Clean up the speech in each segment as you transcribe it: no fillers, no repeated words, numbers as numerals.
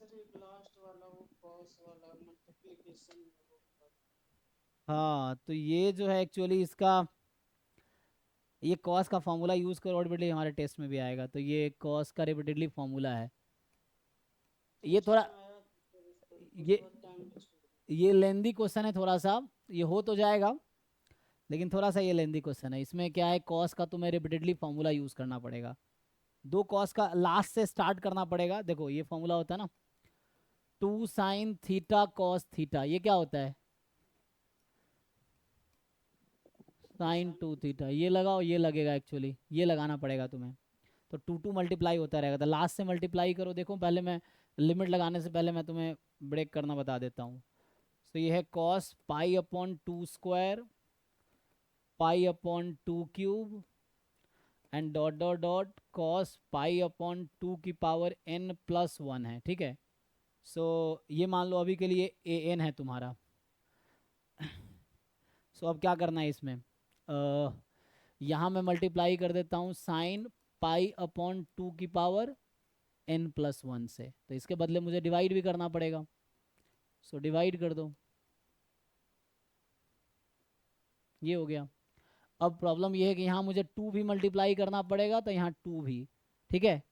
Sir एक last वाला वो कॉस वाला मल्टीप्लिकेशन हाँ, तो ये जो है एक्चुअली इसका, ये कॉस का फॉर्मूला यूज़ करो, रिपीटडली हमारे टेस्ट में भी आएगा, तो ये कॉस का रिपीटेडली फॉर्मूला है। ये टेस्ट थोड़ा, में आया था सर इसका ये उसके बाद टाइम पे छोड़ दिया। ये लेंदी क्वेश्चन है थोड़ा सा, ये हो तो जाएगा, लेकिन थोड़ा सा ये लेंदी क्वेश्चन है। इसमें क्या है, कॉस का तुम्हें रिपीटेडली फॉर्मूला यूज़ करना पड़ेगा। दो कॉस का लास्ट से स्टार्ट करना पड़ेगा। देखो ये फॉर्मूला होता है ना, 2 sin थीटा कॉस थीटा, ये क्या होता है, टू sin 2 थीटा। ये लगाओ, ये लगेगा एक्चुअली, ये लगाना पड़ेगा तुम्हें। तो टू टू मल्टीप्लाई होता रहेगा, तो लास्ट से मल्टीप्लाई करो। देखो पहले मैं लिमिट लगाने से पहले मैं तुम्हें ब्रेक करना बता देता हूँ। तो ये है cos pi upon 2 square pi upon 2 cube and dot dot dot cos pi upon 2 की पावर n+1 है, ठीक है। सो ये मान लो अभी के लिए ए एन है तुम्हारा। सो अब क्या करना है इसमें, यहाँ मैं मल्टीप्लाई कर देता हूँ साइन पाई अपॉन 2 की पावर n+1 से, तो इसके बदले मुझे डिवाइड भी करना पड़ेगा। सो डिवाइड कर दो, ये हो गया। अब प्रॉब्लम ये है कि यहाँ मुझे 2 भी मल्टीप्लाई करना पड़ेगा, तो यहाँ 2 भी, ठीक है।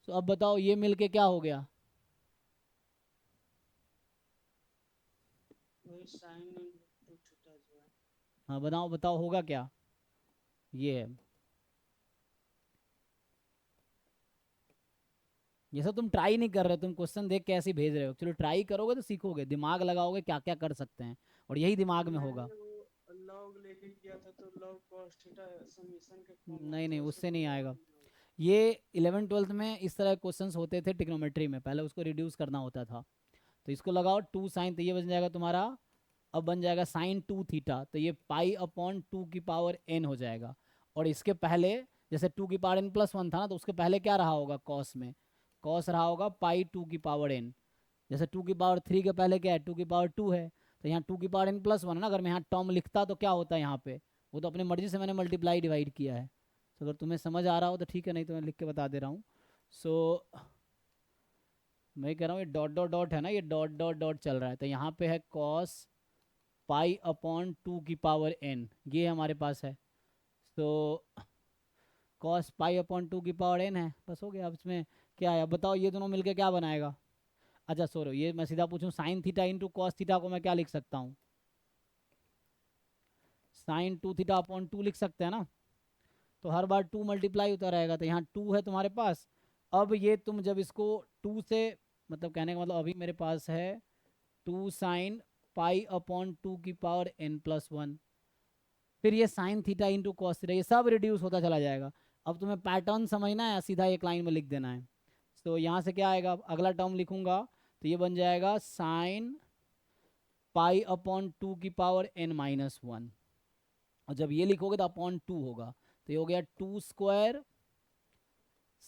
सो अब बताओ ये मिलके क्या हो गया, वही साइन टू थीटा जो है। हाँ बताओ बताओ होगा क्या, ये है। ये सब तुम ट्राई नहीं कर रहे, तुम क्वेश्चन देख के ऐसे ही भेज रहे हो। चलो ट्राई करोगे तो सीखोगे, दिमाग लगाओगे क्या क्या कर सकते हैं, और यही दिमाग में होगा। मैंने वो लॉग लेके किया था तो लॉग कॉस थीटा समीशन के फॉर्म में नहीं नहीं, तो उससे उससे नहीं डिवाइड आएगा। नहीं होगा। ये 11वीं 12वीं में इस तरह क्वेश्चंस होते थे ट्रिग्नोमेट्री में, पहले उसको रिड्यूस करना होता था। तो इसको लगाओ 2 sin, तो ये बन जाएगा तुम्हारा, अब बन जाएगा sin 2 थीटा, तो ये पाई अपॉन 2 की पावर n हो जाएगा। और इसके पहले, जैसे 2 की पावर n+1 था ना, तो उसके पहले क्या रहा होगा कॉस में, कॉस रहा होगा पाई 2 की पावर n। जैसे 2 की पावर 3 के पहले क्या है, 2 की पावर 2 है, तो यहाँ 2 की पावर n+1 है ना। अगर मैं यहाँ टर्म लिखता तो क्या होता है यहाँ पे, वो तो अपनी मर्जी से मैंने मल्टीप्लाई डिवाइड किया है। तो अगर तुम्हें समझ आ रहा हो तो ठीक है, नहीं तो मैं लिख के बता दे रहा हूँ। सो मैं कह रहा हूँ ये डॉट डॉट डॉट है ना, ये डॉट डॉट डॉट चल रहा है, तो यहाँ पे है कॉस पाई अपॉन 2 की पावर n, ये हमारे पास है। तो कॉस पाई अपॉन 2 की पावर n है, बस हो गया। अब इसमें क्या है, अब बताओ ये दोनों मिलके क्या बनाएगा। अच्छा सॉरी, ये मैं सीधा पूछूं, sine theta into cos theta को मैं क्या लिख सकता हूँ, sin 2 थीटा अपॉन 2 लिख सकते हैं ना। तो हर बार 2 मल्टीप्लाई होता रहेगा, तो यहाँ 2 है तुम्हारे पास। अब ये तुम जब इसको 2 से, मतलब कहने का मतलब अभी मेरे पास है 2 sin पाई अपॉन 2 की पावर n+1, फिर ये sine theta into cos theta, ये सब रिड्यूस होता चला जाएगा। अब तुम्हें पैटर्न समझना है या सीधा एक लाइन में लिख देना है। तो यहाँ से क्या आएगा, अगला टर्म लिखूंगा, तो ये बन जाएगा साइन पाई अपॉन 2 की पावर n-1। और जब ये लिखोगे तो अपॉन 2 होगा, तो ये हो गया 2 स्क्वायर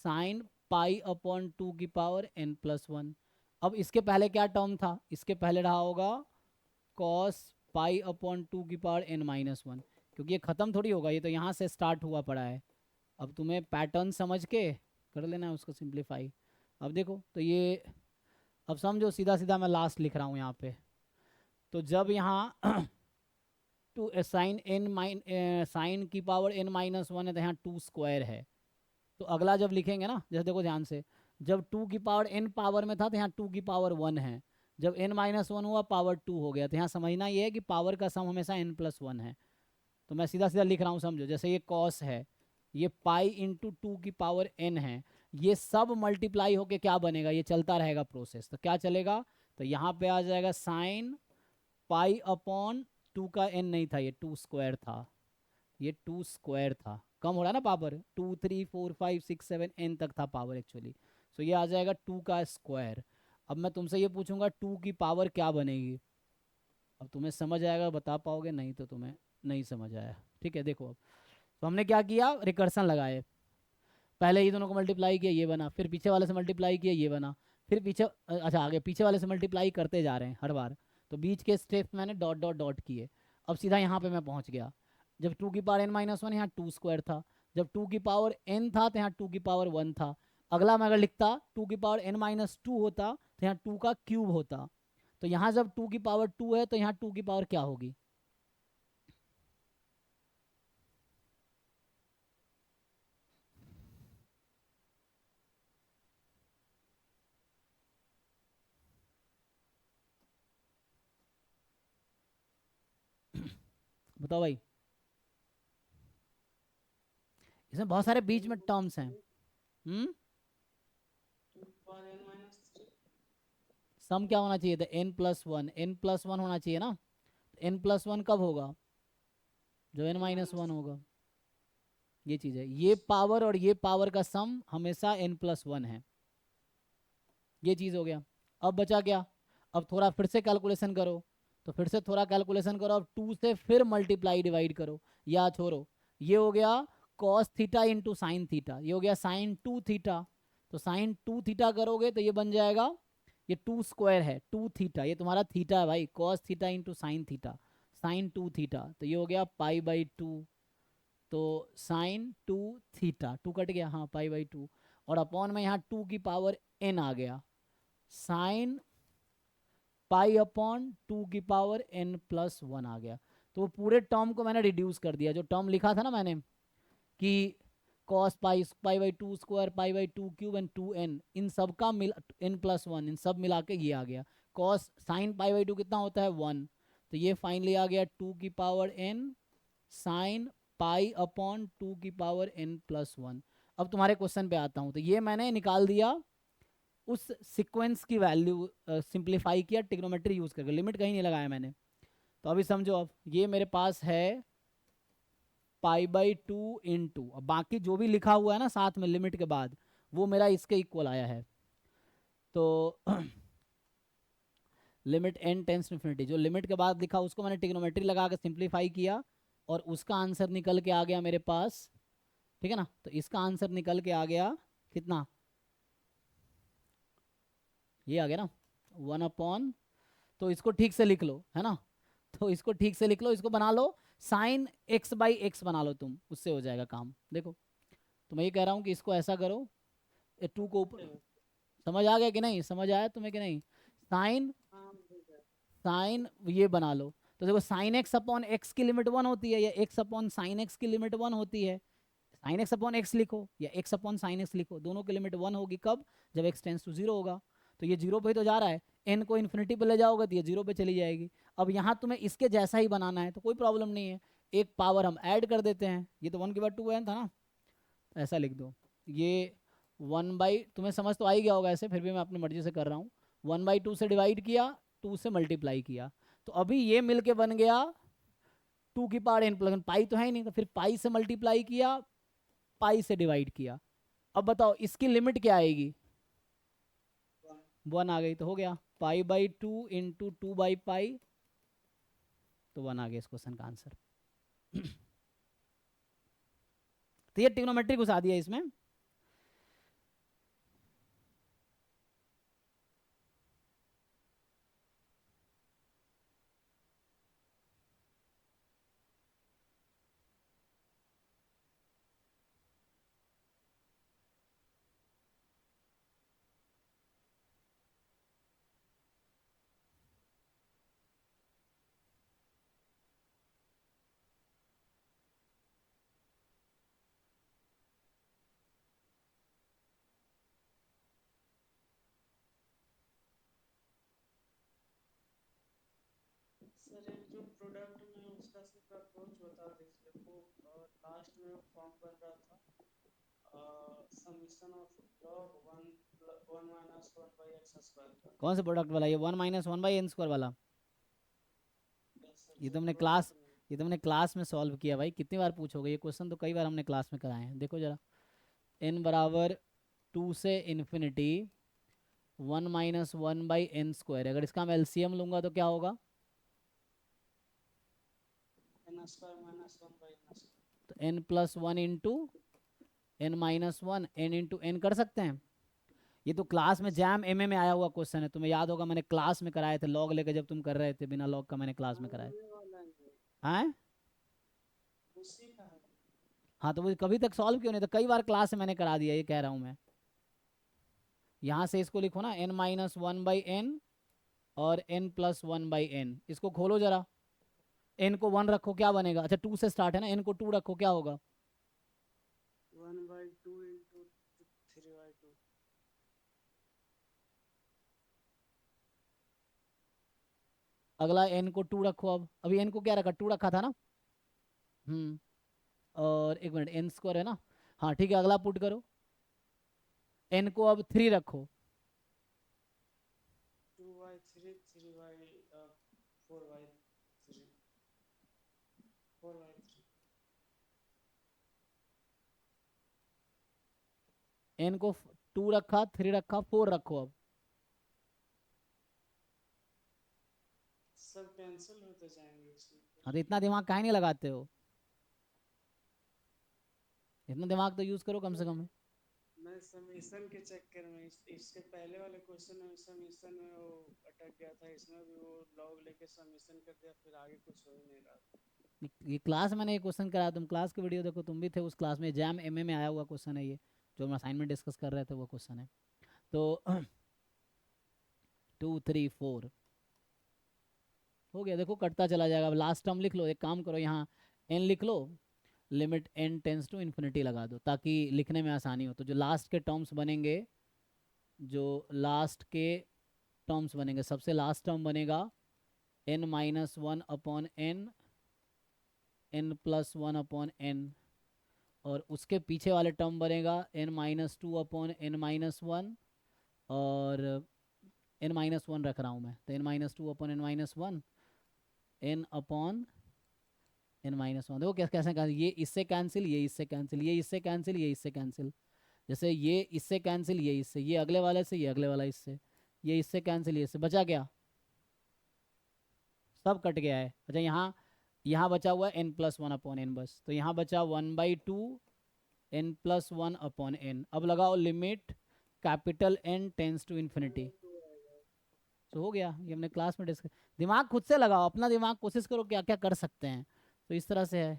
साइन पाई अपॉन 2 की पावर n+1। अब इसके पहले क्या टर्म था, इसके पहले रहा होगा कॉस पाई अपॉन 2 की पावर n-1, क्योंकि ये ख़त्म थोड़ी होगा, ये तो यहाँ से स्टार्ट हुआ पड़ा है। अब तुम्हें पैटर्न समझ के कर लेना है उसको सिंप्लीफाई। अब देखो तो ये, अब समझो सीधा सीधा मैं लास्ट लिख रहा हूँ यहाँ पे। तो जब यहाँ टू साइन n-1 है, तो यहाँ 2 स्क्वायर है। तो अगला जब लिखेंगे ना, जैसे देखो ध्यान से, जब 2 की पावर n पावर में था तो यहाँ 2 की पावर 1 है, जब n-1 हुआ पावर 2 हो गया। तो यहाँ समझना ये है कि पावर का सम हमेशा n+1 है। तो मैं सीधा सीधा लिख रहा हूँ, समझो, जैसे ये कॉस है, ये पाई इंटू 2 की पावर n है, ये सब मल्टीप्लाई होके क्या बनेगा, ये चलता रहेगा प्रोसेस। तो क्या चलेगा, तो यहाँ पे आ जाएगा साइन पाई अपॉन 2 का n नहीं था, ये 2 स्क्वायर था, ये 2 स्क्वायर था। कम हो रहा है ना पावर, 2 3 4 5 6 7 n तक था पावर एक्चुअली। सो ये आ जाएगा 2 का स्क्वायर। अब मैं तुमसे ये पूछूंगा 2 की पावर क्या बनेगी, अब तुम्हें समझ आएगा बता पाओगे, नहीं तो तुम्हें नहीं समझ आया। ठीक है, देखो अब, तो हमने क्या किया, रिकर्सन लगाए। पहले ये दोनों को मल्टीप्लाई किया, ये बना, फिर पीछे वाले से मल्टीप्लाई किया, ये बना, फिर पीछे अच्छा आगे पीछे वाले से मल्टीप्लाई करते जा रहे हैं हर बार। तो बीच के स्टेप मैंने डॉट डॉट डॉट किए। अब सीधा यहाँ पे मैं पहुँच गया। जब 2 की पावर n-1, यहाँ 2 स्क्वायर था। जब 2 की पावर n था तो यहाँ 2 की पावर 1 था। अगला मैं अगर लिखता 2 की पावर n-2 होता तो यहाँ 2 का क्यूब होता। तो यहाँ जब 2 की पावर 2 है तो यहाँ 2 की पावर क्या होगी? बताओ भाई, इसमें बहुत सारे बीच में टर्म्स हैं। हम्म, 2 की पावर n-3। सम क्या होना चाहिए था? n+1, n+1 होना चाहिए ना। n+1 कब होगा? जो n-1 होगा। ये चीज़ है, ये पावर और ये पावर का सम हमेशा n+1 है। ये चीज़ हो गया। अब बचा क्या? अब थोड़ा फिर से कैलकुलेशन करो, तो फिर से थोड़ा कैलकुलेशन करो। अब 2 से फिर मल्टीप्लाई डिवाइड करो, या छोड़ो। ये हो गया cos theta into sine theta, ये हो गया साइन 2 थीटा। तो साइन 2 थीटा करोगे तो ये बन जाएगा, ये 2 स्क्वायर है 2 थीटा, ये तुम्हारा थीटा है भाई, cos theta into sine theta, sine 2 theta. तो ये हो गया पाई/2। तो साइन 2 थीटा, 2 कट गया, हाँ, पाई/2। और अपॉन में यहाँ 2 की पावर n आ गया, साइन पाई अपॉन 2 की पावर n+1 आ गया। तो वो पूरे टर्म को मैंने रिड्यूस कर दिया, जो टर्म लिखा था ना मैंने कि cos pi square pi cube and 2n, इन सब का मिल n+1, इन सब मिला के ये आ गया। कॉस साइन पाई/2 कितना होता है? 1। तो ये फाइनली आ गया 2 की power n sine pi upon 2 की पावर n+1। अब तुम्हारे क्वेश्चन पे आता हूँ, तो ये मैंने निकाल दिया उस सीक्वेंस की वैल्यू, सिंप्लीफाई किया ट्रिग्नोमेट्री यूज करके, लिमिट कहीं नहीं लगाया मैंने। तो अभी समझो, अब ये मेरे पास है पाई/2 इंटू, अब बाकी जो भी लिखा हुआ है ना साथ में लिमिट के बाद, वो मेरा इसके इक्वल आया है। तो limit n tends to infinity, जो लिमिट के बाद लिखा उसको मैंने ट्रिग्नोमेट्री लगा के सिंप्लीफाई किया, और उसका आंसर निकल के आ गया मेरे पास, ठीक है ना। तो इसका आंसर निकल के आ गया कितना? ये आ गया ना 1/, तो इसको ठीक से लिख लो, है ना। तो इसको ठीक से लिख लो, इसको बना लो साइन x/x बना लो तुम, उससे हो जाएगा काम। देखो, तो मैं ये कह रहा हूँ कि इसको ऐसा करो, 2 को ऊपर, समझ आ गया कि नहीं? समझ आया तुम्हें कि नहीं? साइन हाँ हो गया। साइन ये बना लो। तो देखो साइन x/x की लिमिट 1 होती है, या x/sin x की लिमिट 1 होती है। साइन x/x लिखो या x/sin x लिखो, दोनों की लिमिट 1 होगी। कब? जब x टेंस टू 0 होगा। तो ये 0 पे ही तो जा रहा है, n को इन्फिनिटी पे ले जाओगे तो ये 0 पे चली जाएगी। अब यहाँ तुम्हें इसके जैसा ही बनाना है तो कोई प्रॉब्लम नहीं है, एक पावर हम ऐड कर देते हैं। ये तो 1/2n था ना, तो ऐसा लिख दो। ये 1 तुम्हें समझ तो आ ही गया होगा ऐसे, फिर भी मैं अपनी मर्जी से कर रहा हूँ। 1/2 से डिवाइड किया, 2 से मल्टीप्लाई किया, तो अभी ये मिलके बन गया 2 की पावर n+1। पाई तो है ही नहीं, तो फिर पाई से मल्टीप्लाई किया, पाई से डिवाइड किया। अब बताओ इसकी लिमिट क्या आएगी? 1 आ गई, तो हो गया पाई/2 इंटू 2/पाई, तो 1 आ गया इस क्वेश्चन का आंसर। तो ये ट्रिग्नोमेट्री घुसा दिया इसमें। सर एक जो प्रोडक्ट में उसका सिर्फ अप्रोच बता दीजिए, वो लास्ट में फॉर्म बन रहा था summation of log 1 minus 1/x² का। कौन सा प्रोडक्ट वाला? ये 1 - 1/n² वाला? यस सर, ये जो तुमने क्लास प्रोडक्ट में। ये तुमने क्लास में सॉल्व किया भाई, कितनी बार पूछोगे? ये क्वेश्चन तो कई बार हमने क्लास में कराए हैं। देखो जरा, n = 2 से इन्फिनिटी 1 - 1/n², अगर इसका मैं एलसीएम लूंगा तो क्या होगा? n² minus 1/n²। तो n+1 into n-1, n into n कर सकते हैं। ये तो क्लास में जैम एमए में आया हुआ क्वेश्चन है, तुम्हें याद होगा, मैंने क्लास में कराए थे लॉग लेके, जब तुम कर रहे थे बिना लॉग का, मैंने क्लास हाँ में कराया। वही वाला है, हाँ, उसी का है। हाँ, तो वो कभी तक सॉल्व क्यों नहीं? तो कई बार क्लास में मैंने करा दिया, ये कह रहा हूँ मैं। यहाँ से इसको लिखो ना n-1/n और n+1/n। इसको खोलो जरा, n को 1 रखो क्या बनेगा? अच्छा 2 से स्टार्ट है ना, n को 2 रखो क्या होगा? 1/2 into 3/2। अगला n को 2 रखो, अब अभी n को क्या रखा? 2 रखा था ना। और एक मिनट, n स्क्वायर है ना। हाँ ठीक है, अगला पुट करो, n को अब 3 रखो। 2/3 4/3 4/3। n को 2 रखा, 3 रखा, 4 रखो अब। सब कैंसिल होते जाएंगे इसमें। हाँ तो इतना दिमाग काहे नहीं लगाते हो? इतना दिमाग तो यूज करो कम से कम। मैं समीशन के चक्कर में इसके पहले वाले क्वेश्चन में समीशन में वो अटक गया था, इसमें भी वो लॉग लेके समीशन कर दिया, फिर आगे कुछ हो ही नहीं रहा। ये क्लास मैंने एक क्वेश्चन कराया, तुम क्लास की वीडियो देखो, तुम भी थे उस क्लास में। जैम एमए में आया हुआ क्वेश्चन है ये, जो हम असाइनमेंट डिस्कस कर रहे थे वो क्वेश्चन है। तो 2 3 4 हो गया, देखो कटता चला जाएगा। अब लास्ट टर्म लिख लो, एक काम करो यहाँ n लिख लो, limit n tends to infinity लगा दो ताकि लिखने में आसानी हो। तो जो लास्ट के टर्म्स बनेंगे, जो लास्ट के टर्म्स बनेंगे, सबसे लास्ट टर्म बनेगा n-1/n, n+1/n, और उसके पीछे वाले टर्म बनेगा n-2/n-1, और n-1 रख रहा हूँ मैं, तो n-2/n-1, n/n-1। देखो कैसे कैसे कैंसिल, ये इससे कैंसिल, ये इससे कैंसिल, ये इससे कैंसिल, ये इससे कैंसिल। जैसे ये इससे कैंसिल, ये इससे, ये अगले वाले से, ये अगले वाला इससे, ये इससे कैंसिल, ये इससे, बचा क्या? सब कट गया है। अच्छा यहाँ, यहाँ बचा हुआ है n+1/n बस, तो यहाँ बचा 1/2 n+1/n। अब लगाओ limit capital N tends to infinity. तो हो गया, ये हमने क्लास में डिस्कस। दिमाग खुद से लगाओ, अपना दिमाग, कोशिश करो क्या क्या कर सकते हैं। तो इस तरह से है।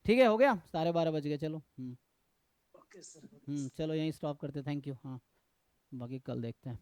ठीक है, हो गया, 12:30 बज गए, चलो। Okay sir. चलो यहीं स्टॉप करते, थैंक यू। हाँ बाकी कल देखते हैं।